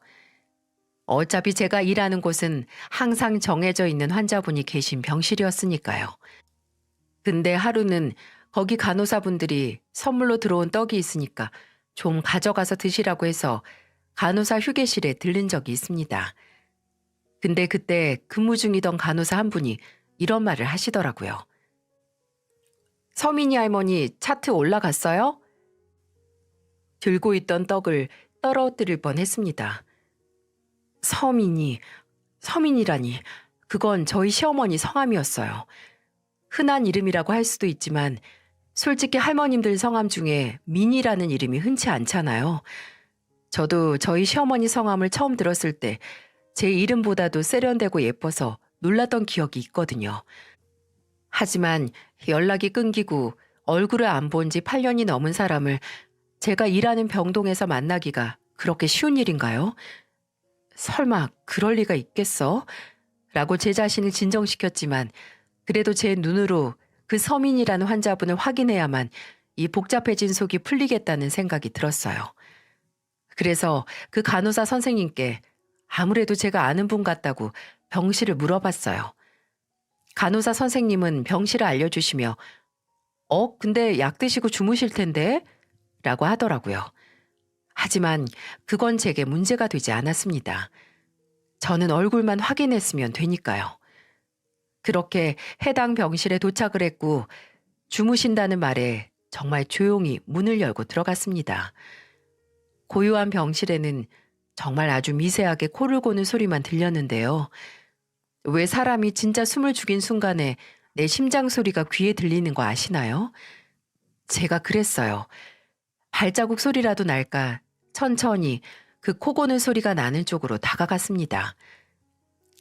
어차피 제가 일하는 곳은 항상 정해져 있는 환자분이 계신 병실이었으니까요. 근데 하루는 거기 간호사분들이 선물로 들어온 떡이 있으니까 좀 가져가서 드시라고 해서 간호사 휴게실에 들른 적이 있습니다. 근데 그때 근무 중이던 간호사 한 분이 이런 말을 하시더라고요. 서민이 할머니 차트 올라갔어요? 들고 있던 떡을 떨어뜨릴 뻔했습니다. 서민이라니 그건 저희 시어머니 성함이었어요. 흔한 이름이라고 할 수도 있지만 솔직히 할머님들 성함 중에 민이라는 이름이 흔치 않잖아요. 저도 저희 시어머니 성함을 처음 들었을 때 제 이름보다도 세련되고 예뻐서 놀랐던 기억이 있거든요. 하지만 연락이 끊기고 얼굴을 안 본 지 8년이 넘은 사람을 제가 일하는 병동에서 만나기가 그렇게 쉬운 일인가요? 설마 그럴 리가 있겠어? 라고 제 자신을 진정시켰지만 그래도 제 눈으로 그 서민이라는 환자분을 확인해야만 이 복잡해진 속이 풀리겠다는 생각이 들었어요. 그래서 그 간호사 선생님께 아무래도 제가 아는 분 같다고 병실을 물어봤어요. 간호사 선생님은 병실을 알려주시며 근데 약 드시고 주무실 텐데? 라고 하더라고요. 하지만 그건 제게 문제가 되지 않았습니다. 저는 얼굴만 확인했으면 되니까요. 그렇게 해당 병실에 도착을 했고 주무신다는 말에 정말 조용히 문을 열고 들어갔습니다. 고요한 병실에는 정말 아주 미세하게 코를 고는 소리만 들렸는데요. 왜 사람이 진짜 숨을 죽인 순간에 내 심장 소리가 귀에 들리는 거 아시나요? 제가 그랬어요. 발자국 소리라도 날까 천천히 그 코 고는 소리가 나는 쪽으로 다가갔습니다.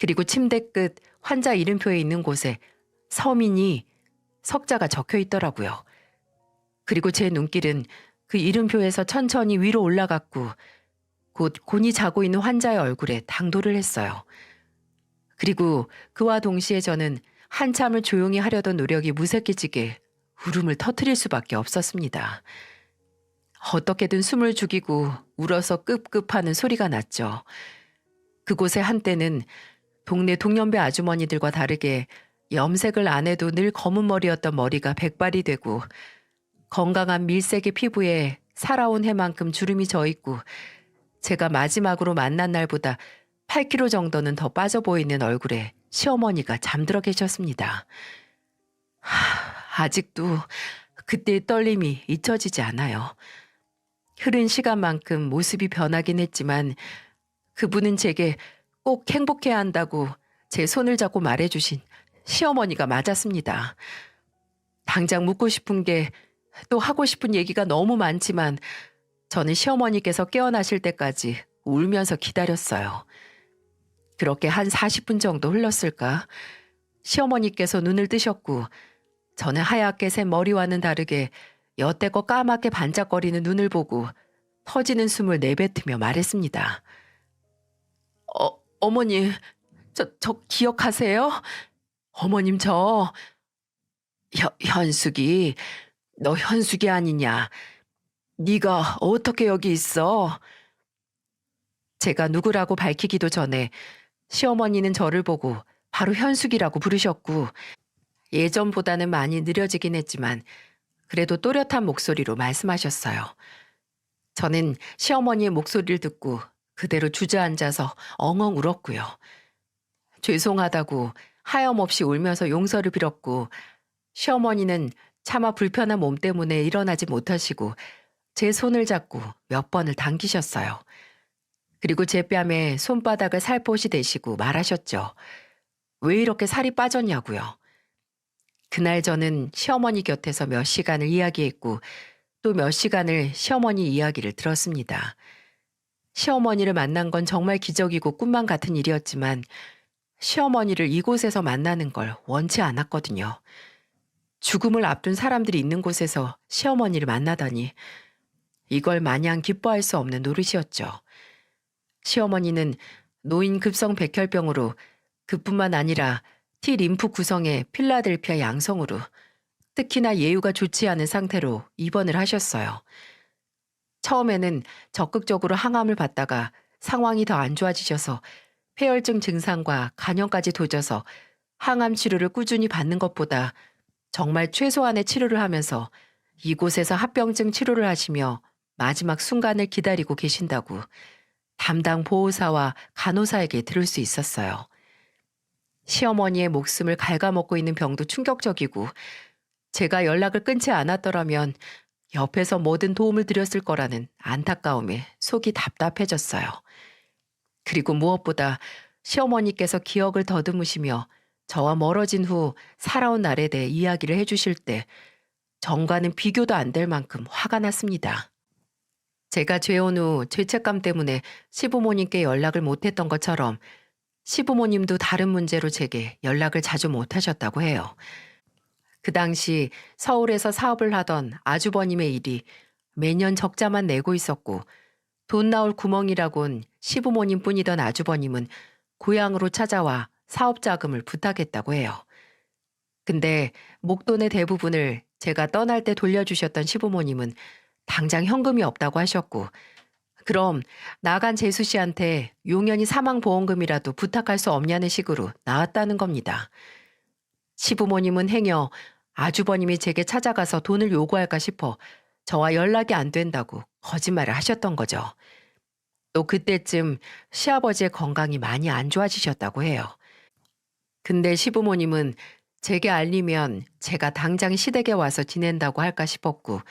그리고 침대 끝 환자 이름표에 있는 곳에 서민이 석자가 적혀 있더라고요. 그리고 제 눈길은 그 이름표에서 천천히 위로 올라갔고 곧 곤히 자고 있는 환자의 얼굴에 당도를 했어요. 그리고 그와 동시에 저는 한참을 조용히 하려던 노력이 무색해지게 울음을 터뜨릴 수밖에 없었습니다. 어떻게든 숨을 죽이고 울어서 끄급하는 소리가 났죠. 그곳에 한때는 동네 동년배 아주머니들과 다르게 염색을 안 해도 늘 검은 머리였던 머리가 백발이 되고 건강한 밀색의 피부에 살아온 해만큼 주름이 져 있고 제가 마지막으로 만난 날보다 8kg 정도는 더 빠져 보이는 얼굴에 시어머니가 잠들어 계셨습니다. 아직도 그때의 떨림이 잊혀지지 않아요. 흐른 시간만큼 모습이 변하긴 했지만 그분은 제게 꼭 행복해야 한다고 제 손을 잡고 말해주신 시어머니가 맞았습니다. 당장 묻고 싶은 게 또 하고 싶은 얘기가 너무 많지만 저는 시어머니께서 깨어나실 때까지 울면서 기다렸어요. 그렇게 한 40분 정도 흘렀을까? 시어머니께서 눈을 뜨셨고 저는 하얗게 샌 머리와는 다르게 여태껏 까맣게 반짝거리는 눈을 보고 터지는 숨을 내뱉으며 말했습니다. 어머니, 저 기억하세요? 어머님 현숙이, 너 현숙이 아니냐? 네가 어떻게 여기 있어? 제가 누구라고 밝히기도 전에 시어머니는 저를 보고 바로 현숙이라고 부르셨고 예전보다는 많이 느려지긴 했지만 그래도 또렷한 목소리로 말씀하셨어요. 저는 시어머니의 목소리를 듣고 그대로 주저앉아서 엉엉 울었고요. 죄송하다고 하염없이 울면서 용서를 빌었고 시어머니는 차마 불편한 몸 때문에 일어나지 못하시고 제 손을 잡고 몇 번을 당기셨어요. 그리고 제 뺨에 손바닥을 살포시 대시고 말하셨죠. 왜 이렇게 살이 빠졌냐고요. 그날 저는 시어머니 곁에서 몇 시간을 이야기했고 또 몇 시간을 시어머니 이야기를 들었습니다. 시어머니를 만난 건 정말 기적이고 꿈만 같은 일이었지만 시어머니를 이곳에서 만나는 걸 원치 않았거든요. 죽음을 앞둔 사람들이 있는 곳에서 시어머니를 만나다니 이걸 마냥 기뻐할 수 없는 노릇이었죠. 시어머니는 노인 급성 백혈병으로 그뿐만 아니라 T 림프 구성의 필라델피아 양성으로 특히나 예후가 좋지 않은 상태로 입원을 하셨어요. 처음에는 적극적으로 항암을 받다가 상황이 더 안 좋아지셔서 폐혈증 증상과 간염까지 도져서 항암 치료를 꾸준히 받는 것보다 정말 최소한의 치료를 하면서 이곳에서 합병증 치료를 하시며 마지막 순간을 기다리고 계신다고 담당 보호사와 간호사에게 들을 수 있었어요. 시어머니의 목숨을 갉아먹고 있는 병도 충격적이고 제가 연락을 끊지 않았더라면 옆에서 뭐든 도움을 드렸을 거라는 안타까움에 속이 답답해졌어요. 그리고 무엇보다 시어머니께서 기억을 더듬으시며 저와 멀어진 후 살아온 날에 대해 이야기를 해주실 때 전과는 비교도 안 될 만큼 화가 났습니다. 제가 죄온 후 죄책감 때문에 시부모님께 연락을 못했던 것처럼 시부모님도 다른 문제로 제게 연락을 자주 못하셨다고 해요. 그 당시 서울에서 사업을 하던 아주버님의 일이 매년 적자만 내고 있었고 돈 나올 구멍이라곤 시부모님 뿐이던 아주버님은 고향으로 찾아와 사업 자금을 부탁했다고 해요. 근데 목돈의 대부분을 제가 떠날 때 돌려주셨던 시부모님은 당장 현금이 없다고 하셨고 그럼 나간 재수 씨한테 용연이 사망보험금이라도 부탁할 수 없냐는 식으로 나왔다는 겁니다. 시부모님은 행여 아주버님이 제게 찾아가서 돈을 요구할까 싶어 저와 연락이 안 된다고 거짓말을 하셨던 거죠. 또 그때쯤 시아버지의 건강이 많이 안 좋아지셨다고 해요. 근데 시부모님은 제게 알리면 제가 당장 시댁에 와서 지낸다고 할까 싶었고,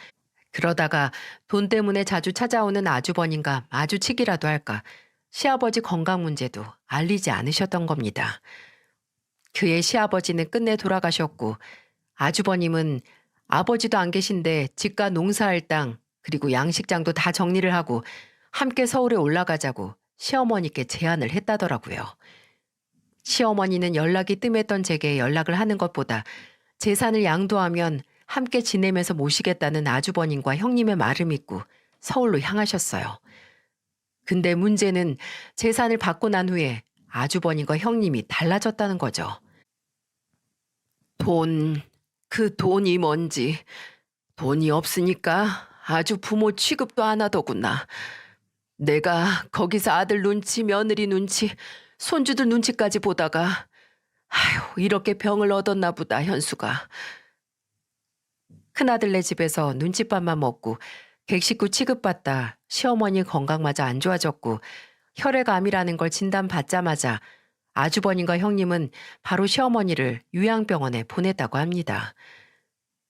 그러다가 돈 때문에 자주 찾아오는 아주버님과 마주치기라도 할까 시아버지 건강 문제도 알리지 않으셨던 겁니다. 그의 시아버지는 끝내 돌아가셨고, 아주버님은 아버지도 안 계신데 집과 농사할 땅 그리고 양식장도 다 정리를 하고 함께 서울에 올라가자고 시어머니께 제안을 했다더라고요. 시어머니는 연락이 뜸했던 제게 연락을 하는 것보다 재산을 양도하면 함께 지내면서 모시겠다는 아주버님과 형님의 말을 믿고 서울로 향하셨어요. 근데 문제는 재산을 받고 난 후에 아주버님과 형님이 달라졌다는 거죠. 그 돈이 뭔지. 돈이 없으니까 아주 부모 취급도 안 하더구나. 내가 거기서 아들 눈치, 며느리 눈치, 손주들 눈치까지 보다가 아휴, 이렇게 병을 얻었나 보다, 현수가. 큰아들네 집에서 눈칫밥만 먹고 객식구 취급받다 시어머니 건강마저 안 좋아졌고 혈액암이라는 걸 진단받자마자 아주버님과 형님은 바로 시어머니를 요양병원에 보냈다고 합니다.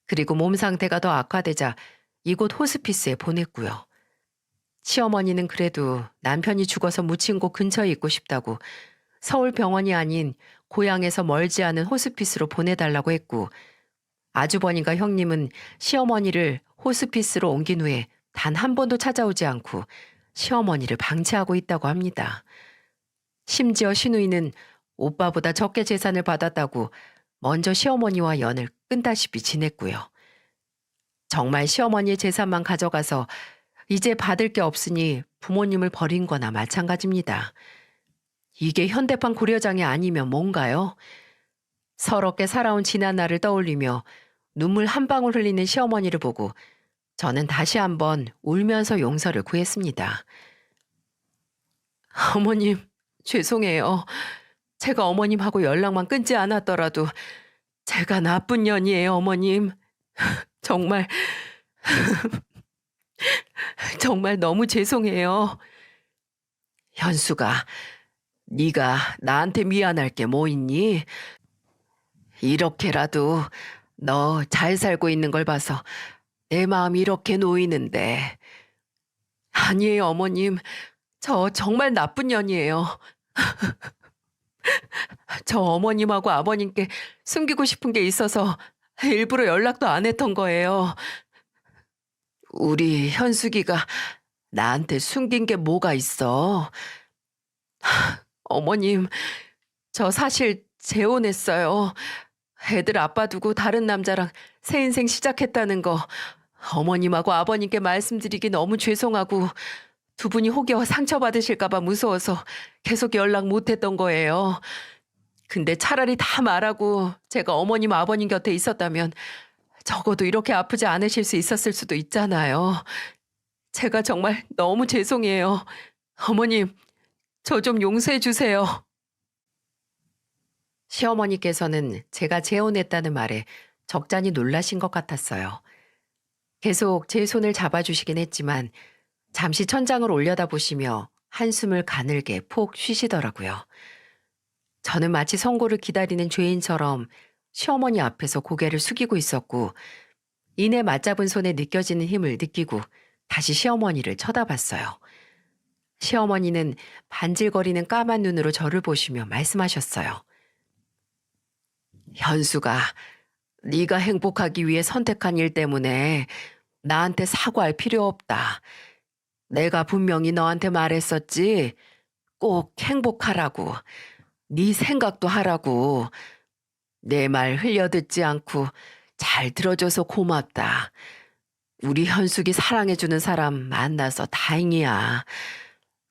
그리고 몸 상태가 더 악화되자 이곳 호스피스에 보냈고요. 시어머니는 그래도 남편이 죽어서 묻힌 곳 근처에 있고 싶다고 서울 병원이 아닌 고향에서 멀지 않은 호스피스로 보내달라고 했고, 아주버님과 형님은 시어머니를 호스피스로 옮긴 후에 단 한 번도 찾아오지 않고 시어머니를 방치하고 있다고 합니다. 심지어 시누이는 오빠보다 적게 재산을 받았다고 먼저 시어머니와 연을 끈다시피 지냈고요. 정말 시어머니의 재산만 가져가서 이제 받을 게 없으니 부모님을 버린 거나 마찬가지입니다. 이게 현대판 고려장이 아니면 뭔가요? 서럽게 살아온 지난 날을 떠올리며 눈물 한 방울 흘리는 시어머니를 보고 저는 다시 한번 울면서 용서를 구했습니다. 어머님, 죄송해요. 제가 어머님하고 연락만 끊지 않았더라도 제가 나쁜 년이에요, 어머님. 정말 정말 너무 죄송해요. 현수가, 네가 나한테 미안할 게 뭐 있니? 이렇게라도 너 잘 살고 있는 걸 봐서 내 마음이 이렇게 놓이는데. 아니에요, 어머님. 저 정말 나쁜 년이에요. 저 어머님하고 아버님께 숨기고 싶은 게 있어서 일부러 연락도 안 했던 거예요. 우리 현숙이가 나한테 숨긴 게 뭐가 있어? 어머님, 저 사실 재혼했어요. 애들 아빠 두고 다른 남자랑 새 인생 시작했다는 거 어머님하고 아버님께 말씀드리기 너무 죄송하고 두 분이 혹여 상처받으실까 봐 무서워서 계속 연락 못했던 거예요. 근데 차라리 다 말하고 제가 어머님 아버님 곁에 있었다면 적어도 이렇게 아프지 않으실 수 있었을 수도 있잖아요. 제가 정말 너무 죄송해요. 어머님, 저 좀 용서해 주세요. 시어머니께서는 제가 재혼했다는 말에 적잖이 놀라신 것 같았어요. 계속 제 손을 잡아주시긴 했지만 잠시 천장을 올려다보시며 한숨을 가늘게 푹 쉬시더라고요. 저는 마치 선고를 기다리는 죄인처럼 시어머니 앞에서 고개를 숙이고 있었고 이내 맞잡은 손에 느껴지는 힘을 느끼고 다시 시어머니를 쳐다봤어요. 시어머니는 반질거리는 까만 눈으로 저를 보시며 말씀하셨어요. 현수가 네가 행복하기 위해 선택한 일 때문에 나한테 사과할 필요 없다. 내가 분명히 너한테 말했었지. 꼭 행복하라고. 네 생각도 하라고. 내 말 흘려듣지 않고 잘 들어줘서 고맙다. 우리 현숙이 사랑해주는 사람 만나서 다행이야.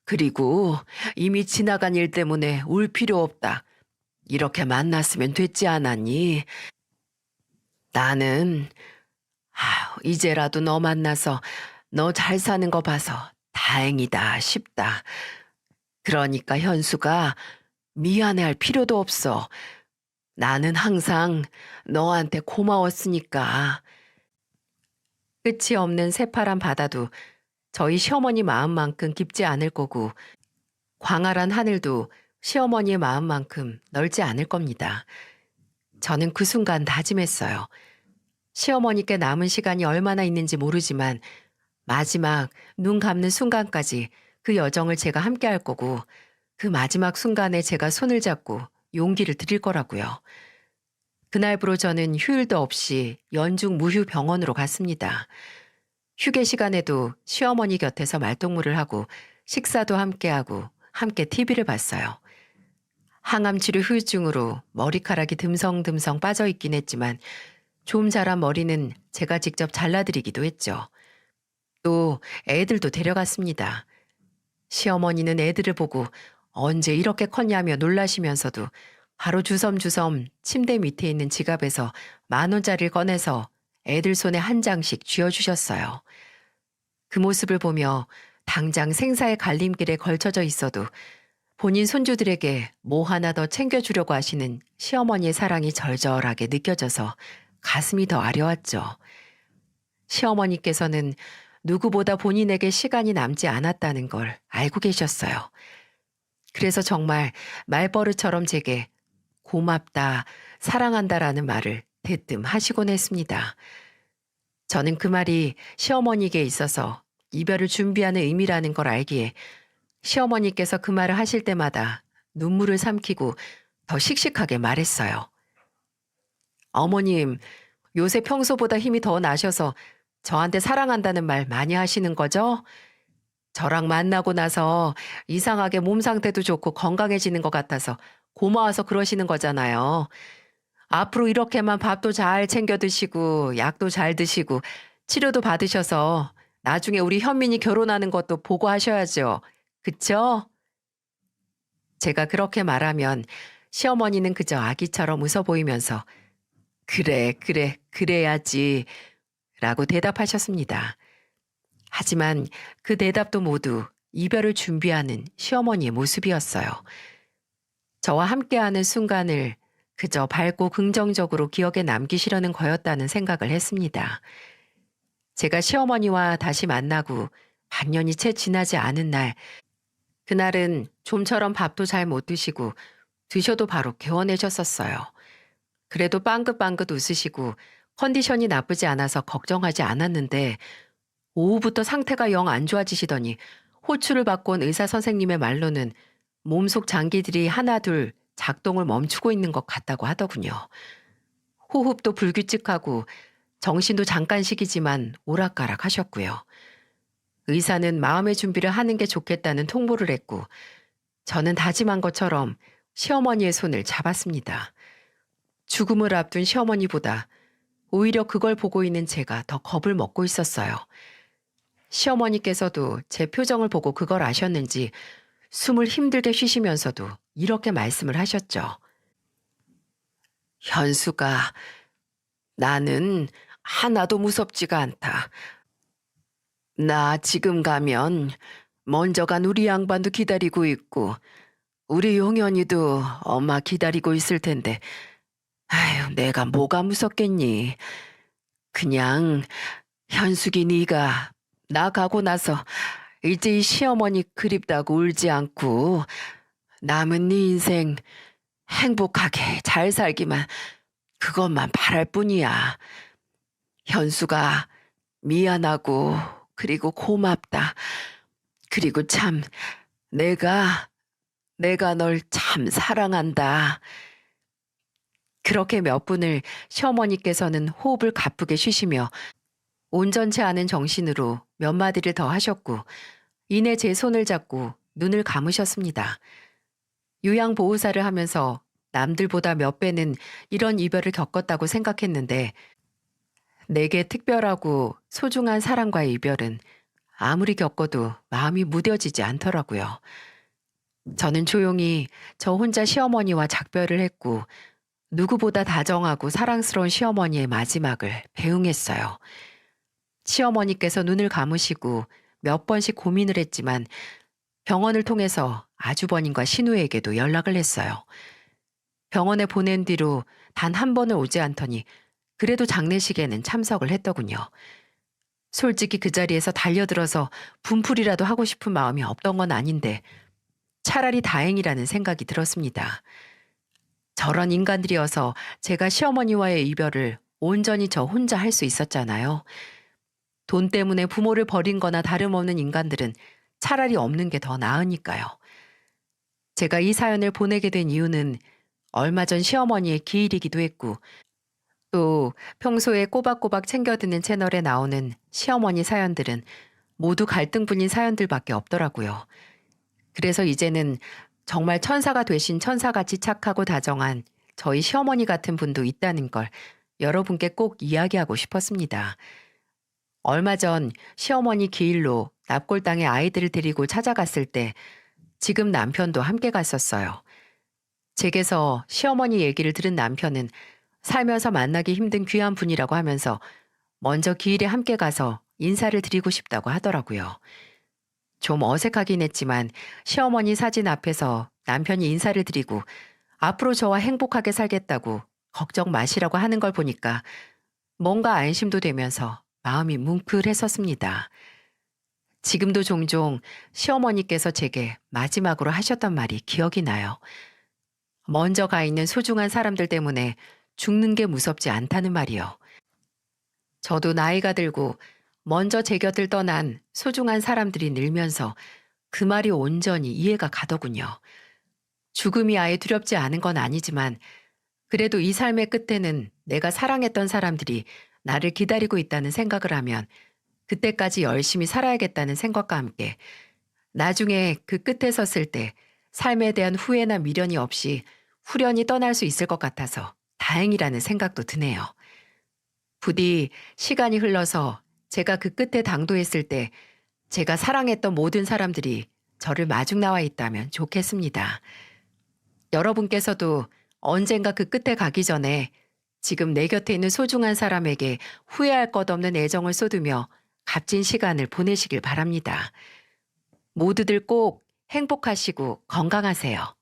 그리고 이미 지나간 일 때문에 울 필요 없다. 이렇게 만났으면 됐지 않았니? 나는 이제라도 너 만나서 너 잘 사는 거 봐서 다행이다 싶다. 그러니까 현수가 미안해할 필요도 없어. 나는 항상 너한테 고마웠으니까. 끝이 없는 새파란 바다도 저희 시어머니 마음만큼 깊지 않을 거고 광활한 하늘도 시어머니의 마음만큼 넓지 않을 겁니다. 저는 그 순간 다짐했어요. 시어머니께 남은 시간이 얼마나 있는지 모르지만 마지막 눈 감는 순간까지 그 여정을 제가 함께 할 거고 그 마지막 순간에 제가 손을 잡고 용기를 드릴 거라고요. 그날부로 저는 휴일도 없이 연중 무휴 병원으로 갔습니다. 휴게 시간에도 시어머니 곁에서 말동무를 하고 식사도 함께하고 함께 TV를 봤어요. 항암 치료 후유증으로 머리카락이 듬성듬성 빠져 있긴 했지만 좀 자란 머리는 제가 직접 잘라드리기도 했죠. 또 애들도 데려갔습니다. 시어머니는 애들을 보고 언제 이렇게 컸냐며 놀라시면서도 바로 주섬주섬 침대 밑에 있는 지갑에서 10,000원짜리를 꺼내서 애들 손에 한 장씩 쥐어주셨어요. 그 모습을 보며 당장 생사의 갈림길에 걸쳐져 있어도 본인 손주들에게 뭐 하나 더 챙겨주려고 하시는 시어머니의 사랑이 절절하게 느껴져서 가슴이 더 아려왔죠. 시어머니께서는 누구보다 본인에게 시간이 남지 않았다는 걸 알고 계셨어요. 그래서 정말 말버릇처럼 제게 고맙다, 사랑한다라는 말을 대뜸 하시곤 했습니다. 저는 그 말이 시어머니에게 있어서 이별을 준비하는 의미라는 걸 알기에 시어머니께서 그 말을 하실 때마다 눈물을 삼키고 더 씩씩하게 말했어요. 어머님, 요새 평소보다 힘이 더 나셔서 저한테 사랑한다는 말 많이 하시는 거죠? 저랑 만나고 나서 이상하게 몸 상태도 좋고 건강해지는 것 같아서 고마워서 그러시는 거잖아요. 앞으로 이렇게만 밥도 잘 챙겨 드시고 약도 잘 드시고 치료도 받으셔서 나중에 우리 현민이 결혼하는 것도 보고 하셔야죠. 그쵸? 제가 그렇게 말하면 시어머니는 그저 아기처럼 웃어 보이면서 그래, 그래, 그래야지 라고 대답하셨습니다. 하지만 그 대답도 모두 이별을 준비하는 시어머니의 모습이었어요. 저와 함께하는 순간을 그저 밝고 긍정적으로 기억에 남기시려는 거였다는 생각을 했습니다. 제가 시어머니와 다시 만나고 반년이 채 지나지 않은 날, 그날은 좀처럼 밥도 잘 못 드시고 드셔도 바로 개원해졌었어요. 그래도 빵긋빵긋 웃으시고 컨디션이 나쁘지 않아서 걱정하지 않았는데 오후부터 상태가 영 안 좋아지시더니 호출을 받고 온 의사 선생님의 말로는 몸속 장기들이 하나둘 작동을 멈추고 있는 것 같다고 하더군요. 호흡도 불규칙하고 정신도 잠깐씩이지만 오락가락 하셨고요. 의사는 마음의 준비를 하는 게 좋겠다는 통보를 했고 저는 다짐한 것처럼 시어머니의 손을 잡았습니다. 죽음을 앞둔 시어머니보다 오히려 그걸 보고 있는 제가 더 겁을 먹고 있었어요. 시어머니께서도 제 표정을 보고 그걸 아셨는지 숨을 힘들게 쉬시면서도 이렇게 말씀을 하셨죠. 현수가, 나는 하나도 무섭지가 않다. 나 지금 가면 먼저 간 우리 양반도 기다리고 있고 우리 용현이도 엄마 기다리고 있을 텐데 아휴, 내가 뭐가 무섭겠니. 그냥 현숙이 네가 나 가고 나서 이제 이 시어머니 그립다고 울지 않고 남은 네 인생 행복하게 잘 살기만 그것만 바랄 뿐이야. 현수가 미안하고 그리고 고맙다. 그리고 참 내가 널 참 사랑한다. 그렇게 몇 분을 시어머니께서는 호흡을 가쁘게 쉬시며 온전치 않은 정신으로 몇 마디를 더 하셨고 이내 제 손을 잡고 눈을 감으셨습니다. 요양보호사를 하면서 남들보다 몇 배는 이런 이별을 겪었다고 생각했는데 내게 특별하고 소중한 사람과의 이별은 아무리 겪어도 마음이 무뎌지지 않더라고요. 저는 조용히 저 혼자 시어머니와 작별을 했고 누구보다 다정하고 사랑스러운 시어머니의 마지막을 배웅했어요. 시어머니께서 눈을 감으시고 몇 번씩 고민을 했지만 병원을 통해서 아주버님과 신우에게도 연락을 했어요. 병원에 보낸 뒤로 단 한 번을 오지 않더니 그래도 장례식에는 참석을 했더군요. 솔직히 그 자리에서 달려들어서 분풀이라도 하고 싶은 마음이 없던 건 아닌데 차라리 다행이라는 생각이 들었습니다. 저런 인간들이어서 제가 시어머니와의 이별을 온전히 저 혼자 할 수 있었잖아요. 돈 때문에 부모를 버린 거나 다름없는 인간들은 차라리 없는 게 더 나으니까요. 제가 이 사연을 보내게 된 이유는 얼마 전 시어머니의 기일이기도 했고 또 평소에 꼬박꼬박 챙겨 듣는 채널에 나오는 시어머니 사연들은 모두 갈등뿐인 사연들밖에 없더라고요. 그래서 이제는 정말 천사가 되신 천사같이 착하고 다정한 저희 시어머니 같은 분도 있다는 걸 여러분께 꼭 이야기하고 싶었습니다. 얼마 전 시어머니 기일로 납골당에 아이들을 데리고 찾아갔을 때 지금 남편도 함께 갔었어요. 제게서 시어머니 얘기를 들은 남편은 살면서 만나기 힘든 귀한 분이라고 하면서 먼저 기일에 함께 가서 인사를 드리고 싶다고 하더라고요. 좀 어색하긴 했지만 시어머니 사진 앞에서 남편이 인사를 드리고 앞으로 저와 행복하게 살겠다고 걱정 마시라고 하는 걸 보니까 뭔가 안심도 되면서 마음이 뭉클했었습니다. 지금도 종종 시어머니께서 제게 마지막으로 하셨던 말이 기억이 나요. 먼저 가 있는 소중한 사람들 때문에 죽는 게 무섭지 않다는 말이요. 저도 나이가 들고 먼저 제 곁을 떠난 소중한 사람들이 늘면서 그 말이 온전히 이해가 가더군요. 죽음이 아예 두렵지 않은 건 아니지만 그래도 이 삶의 끝에는 내가 사랑했던 사람들이 나를 기다리고 있다는 생각을 하면 그때까지 열심히 살아야겠다는 생각과 함께 나중에 그 끝에 섰을 때 삶에 대한 후회나 미련이 없이 후련히 떠날 수 있을 것 같아서 다행이라는 생각도 드네요. 부디 시간이 흘러서 제가 그 끝에 당도했을 때 제가 사랑했던 모든 사람들이 저를 마중 나와 있다면 좋겠습니다. 여러분께서도 언젠가 그 끝에 가기 전에 지금 내 곁에 있는 소중한 사람에게 후회할 것 없는 애정을 쏟으며 값진 시간을 보내시길 바랍니다. 모두들 꼭 행복하시고 건강하세요.